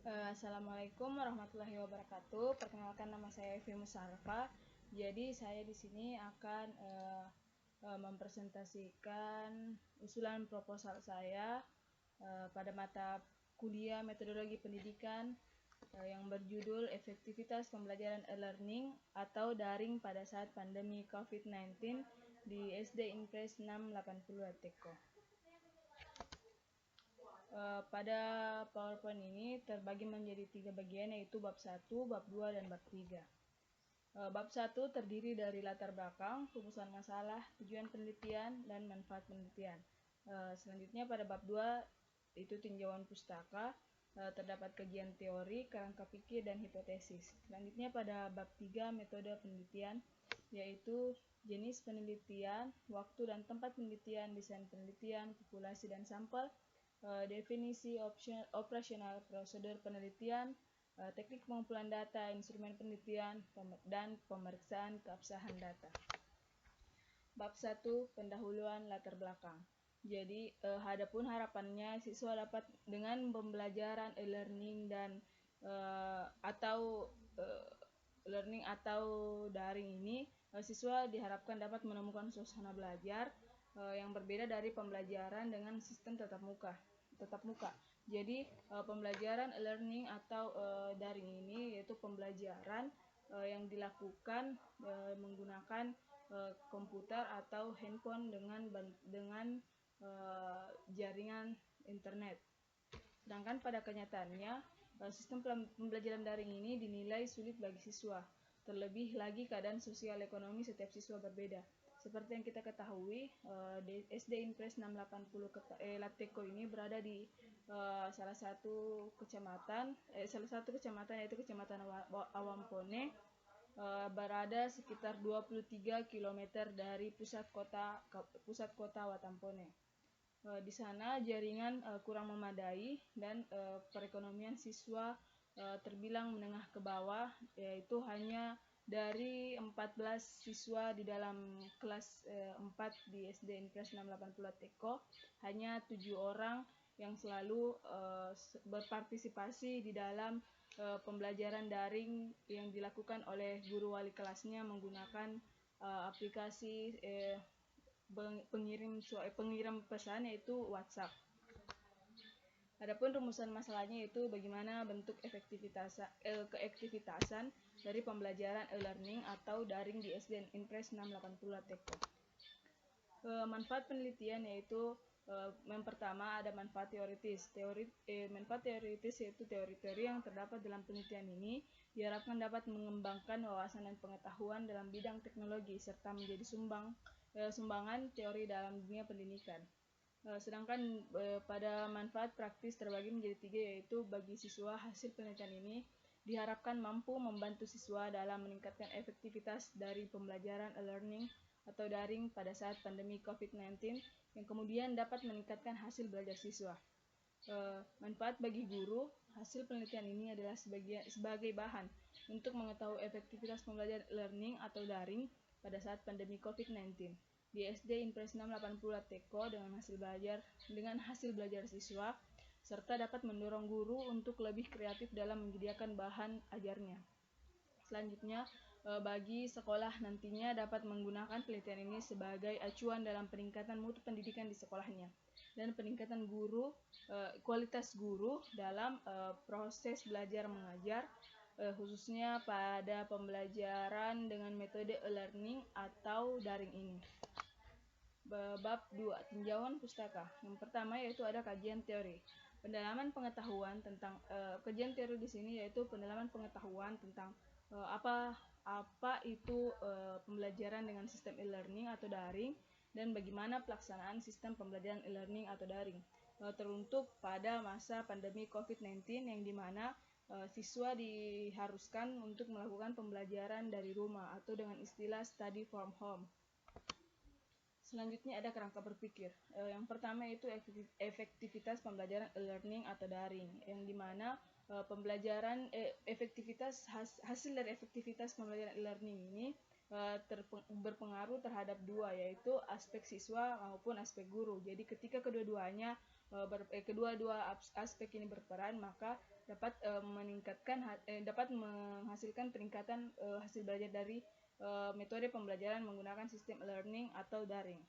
Assalamualaikum warahmatullahi wabarakatuh. Perkenalkan, nama saya Evi Musarfa. Jadi saya di sini akan mempresentasikan usulan proposal saya pada mata kuliah metodologi pendidikan yang berjudul efektivitas pembelajaran e-learning atau daring pada saat pandemi COVID-19 di SD Impres 680 Teko. Pada PowerPoint ini terbagi menjadi 3 bagian, yaitu bab 1, bab 2, dan bab 3. Bab 1 terdiri dari latar belakang, rumusan masalah, tujuan penelitian, dan manfaat penelitian. Selanjutnya pada bab 2 itu tinjauan pustaka, terdapat kajian teori, kerangka pikir, dan hipotesis. Selanjutnya pada bab 3 metode penelitian, yaitu jenis penelitian, waktu dan tempat penelitian, desain penelitian, populasi dan sampel, definisi operasional prosedur penelitian, teknik pengumpulan data, instrumen penelitian, dan pemeriksaan keabsahan data. Bab 1, pendahuluan latar belakang. Jadi, adapun harapannya siswa dapat dengan pembelajaran e-learning dan learning atau daring ini, siswa diharapkan dapat menemukan suasana belajar yang berbeda dari pembelajaran dengan sistem tatap muka. Jadi pembelajaran e-learning atau daring ini yaitu pembelajaran yang dilakukan menggunakan komputer atau handphone dengan jaringan internet. Sedangkan pada kenyataannya sistem pembelajaran daring ini dinilai sulit bagi siswa. Terlebih lagi keadaan sosial ekonomi setiap siswa berbeda. Seperti yang kita ketahui, SD Impres 680 Lateko ini berada di salah satu kecamatan yaitu Kecamatan Awampone, berada sekitar 23 km dari pusat kota Watampone. Di sana jaringan kurang memadai dan perekonomian siswa terbilang menengah ke bawah, yaitu hanya dari 14 siswa di dalam kelas 4 di SD Impres 680 Teko, hanya 7 orang yang selalu berpartisipasi di dalam pembelajaran daring yang dilakukan oleh guru wali kelasnya menggunakan aplikasi pengirim pesan, yaitu WhatsApp. Adapun rumusan masalahnya yaitu bagaimana bentuk keefektivitasan dari pembelajaran e-learning atau daring di SD Impres 680 Teko. Manfaat penelitian yaitu yang pertama ada manfaat teoritis. Manfaat teoritis yaitu teori-teori yang terdapat dalam penelitian ini diharapkan dapat mengembangkan wawasan dan pengetahuan dalam bidang teknologi serta menjadi sumbangan teori dalam dunia pendidikan. Sedangkan pada manfaat praktis terbagi menjadi 3, yaitu bagi siswa hasil penelitian ini diharapkan mampu membantu siswa dalam meningkatkan efektivitas dari pembelajaran e-learning atau daring pada saat pandemi COVID-19 yang kemudian dapat meningkatkan hasil belajar siswa. Manfaat bagi guru, hasil penelitian ini adalah sebagai bahan untuk mengetahui efektivitas pembelajaran e-learning atau daring pada saat pandemi COVID-19 di SD Impres 680 Teko dengan hasil belajar siswa, serta dapat mendorong guru untuk lebih kreatif dalam menyediakan bahan ajarnya. Selanjutnya, bagi sekolah nantinya dapat menggunakan penelitian ini sebagai acuan dalam peningkatan mutu pendidikan di sekolahnya dan peningkatan kualitas guru dalam proses belajar mengajar, khususnya pada pembelajaran dengan metode e-learning atau daring ini. Bab 2, tinjauan pustaka. Yang pertama yaitu ada kajian teori. Pendalaman pengetahuan tentang kajian teori di sini yaitu pendalaman pengetahuan tentang apa itu pembelajaran dengan sistem e-learning atau daring dan bagaimana pelaksanaan sistem pembelajaran e-learning atau daring teruntuk pada masa pandemi COVID-19 yang dimana siswa diharuskan untuk melakukan pembelajaran dari rumah atau dengan istilah study from home. Selanjutnya ada kerangka berpikir. Yang pertama itu efektivitas pembelajaran e-learning atau daring, yang dimana hasil dari efektivitas pembelajaran e-learning ini berpengaruh terhadap 2, yaitu aspek siswa maupun aspek guru. Jadi ketika kedua-duanya kedua-dua aspek ini berperan, maka dapat menghasilkan peningkatan hasil belajar dari metode pembelajaran menggunakan sistem learning atau daring.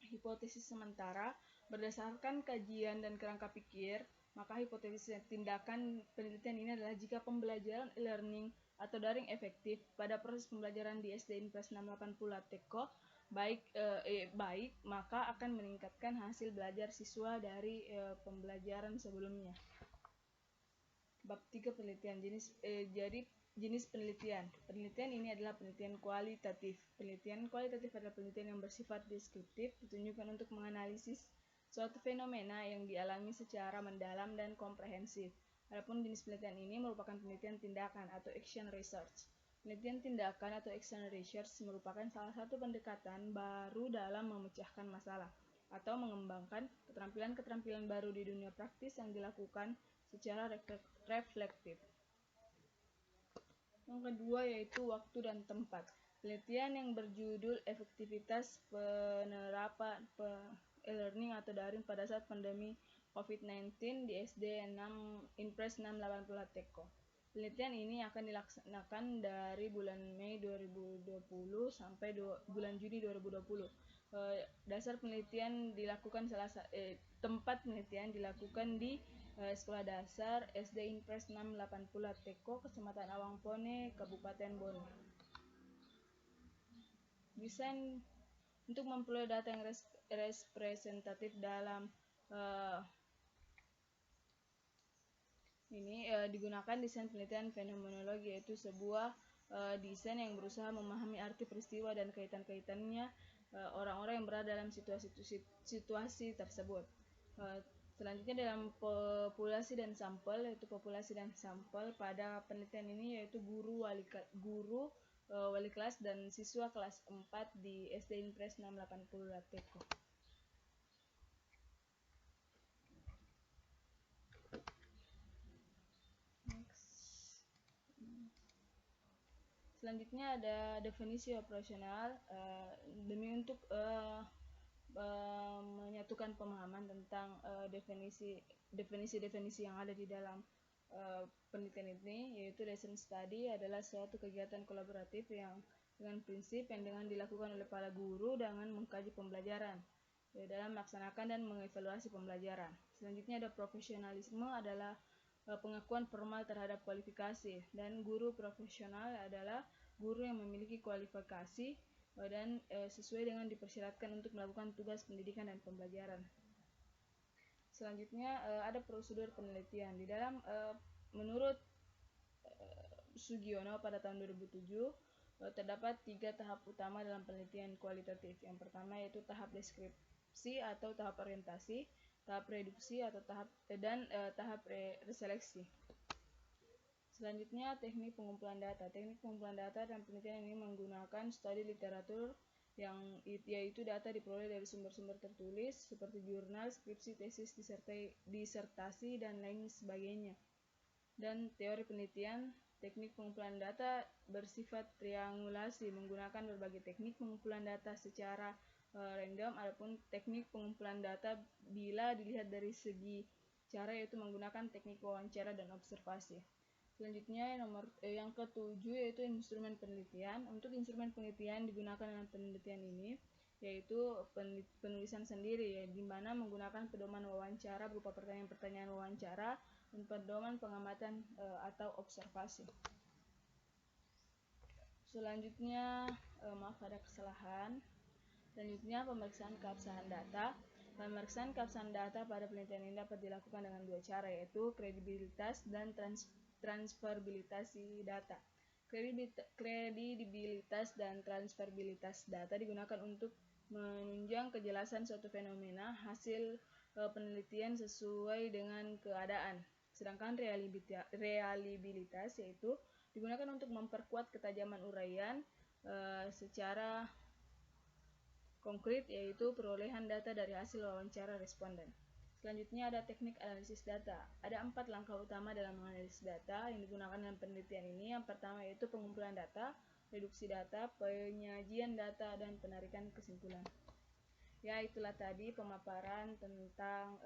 Hipotesis sementara, berdasarkan kajian dan kerangka pikir, maka hipotesis tindakan penelitian ini adalah jika pembelajaran e-learning atau daring efektif pada proses pembelajaran di SD Impres 680 Lateco baik, maka akan meningkatkan hasil belajar siswa dari pembelajaran sebelumnya. Bab 3 penelitian jenis penelitian. Penelitian ini adalah penelitian kualitatif. Penelitian kualitatif adalah penelitian yang bersifat deskriptif, ditunjukkan untuk menganalisis suatu fenomena yang dialami secara mendalam dan komprehensif. Adapun jenis penelitian ini merupakan penelitian tindakan atau action research. Penelitian tindakan atau action research merupakan salah satu pendekatan baru dalam memecahkan masalah atau mengembangkan keterampilan-keterampilan baru di dunia praktis yang dilakukan secara reflektif. Yang kedua yaitu waktu dan tempat. Penelitian yang berjudul efektivitas penerapan e-learning atau daring pada saat pandemi COVID-19 di SD Impres 680 Lateco. Penelitian ini akan dilaksanakan dari bulan Mei 2020 sampai bulan Juni 2020. Dasar penelitian dilakukan tempat penelitian dilakukan di Sekolah Dasar SD Impres 680 Lateco, Kecamatan Awangpone, Kabupaten Bone. Desain untuk memperoleh data yang representatif dalam digunakan desain penelitian fenomenologi, yaitu sebuah desain yang berusaha memahami arti peristiwa dan kaitan-kaitannya orang-orang yang berada dalam situasi tersebut. Selanjutnya dalam populasi dan sampel, yaitu populasi dan sampel pada penelitian ini yaitu guru, wali kelas dan siswa kelas 4 di SD Impres 680 Lateco. Selanjutnya ada definisi operasional. Demi untuk menyatukan pemahaman tentang definisi-definisi yang ada di dalam penelitian ini, yaitu lesson study adalah suatu kegiatan kolaboratif yang dengan prinsip yang dengan dilakukan oleh para guru dengan mengkaji pembelajaran dalam melaksanakan dan mengevaluasi pembelajaran. Selanjutnya ada profesionalisme adalah pengakuan formal terhadap kualifikasi, dan guru profesional adalah guru yang memiliki kualifikasi dan sesuai dengan dipersyaratkan untuk melakukan tugas pendidikan dan pembelajaran. Selanjutnya ada prosedur penelitian. Di dalam menurut Sugiono pada tahun 2007 terdapat 3 tahap utama dalam penelitian kualitatif. Yang pertama yaitu tahap deskripsi atau tahap orientasi, tahap reduksi atau tahap reseleksi. Selanjutnya teknik pengumpulan data. Teknik pengumpulan data dalam penelitian ini menggunakan studi literatur yaitu data diperoleh dari sumber-sumber tertulis seperti jurnal, skripsi, tesis, disertasi dan lain sebagainya. Dan teori penelitian, teknik pengumpulan data bersifat triangulasi menggunakan berbagai teknik pengumpulan data secara random. Adapun teknik pengumpulan data bila dilihat dari segi cara yaitu menggunakan teknik wawancara dan observasi. Selanjutnya yang ketujuh yaitu instrumen penelitian. Untuk instrumen penelitian digunakan dalam penelitian ini yaitu penulisan sendiri, di mana menggunakan pedoman wawancara berupa pertanyaan-pertanyaan wawancara dan pedoman pengamatan atau observasi. Selanjutnya ada kesalahan. Selanjutnya pemeriksaan keabsahan data. Pemeriksaan keabsahan data pada penelitian ini dapat dilakukan dengan 2 cara, yaitu kredibilitas dan transferabilitas data. Kredibilitas dan transferabilitas data digunakan untuk menunjang kejelasan suatu fenomena hasil penelitian sesuai dengan keadaan. Sedangkan reliabilitas yaitu digunakan untuk memperkuat ketajaman uraian secara konkret, yaitu perolehan data dari hasil wawancara responden. Selanjutnya ada teknik analisis data. Ada 4 langkah utama dalam menganalisis data yang digunakan dalam penelitian ini. Yang pertama yaitu pengumpulan data, reduksi data, penyajian data, dan penarikan kesimpulan. Ya, itulah tadi pemaparan tentang